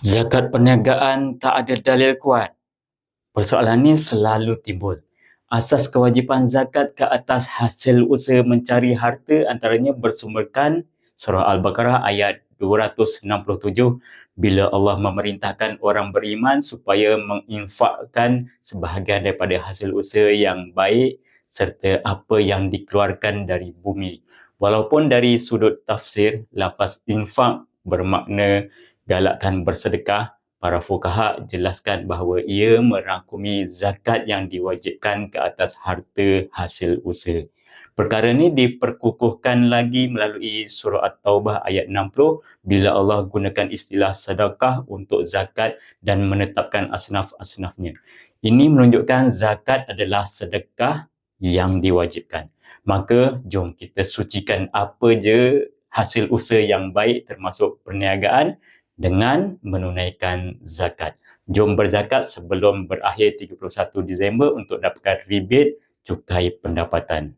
Zakat perniagaan tak ada dalil kuat. Persoalan ini selalu timbul. Asas kewajipan zakat ke atas hasil usaha mencari harta antaranya bersumberkan Surah Al-Baqarah ayat 267 bila Allah memerintahkan orang beriman supaya menginfakkan sebahagian daripada hasil usaha yang baik serta apa yang dikeluarkan dari bumi. Walaupun dari sudut tafsir, lafaz infak bermakna galakkan bersedekah, para fuqaha jelaskan bahawa ia merangkumi zakat yang diwajibkan ke atas harta hasil usaha. Perkara ini diperkukuhkan lagi melalui surah At-Taubah ayat 60 bila Allah gunakan istilah sedekah untuk zakat dan menetapkan asnaf-asnafnya. Ini menunjukkan zakat adalah sedekah yang diwajibkan. Maka jom kita sucikan apa je hasil usaha yang baik termasuk perniagaan dengan menunaikan zakat. Jom berzakat sebelum berakhir 31 Disember untuk dapatkan rebate cukai pendapatan.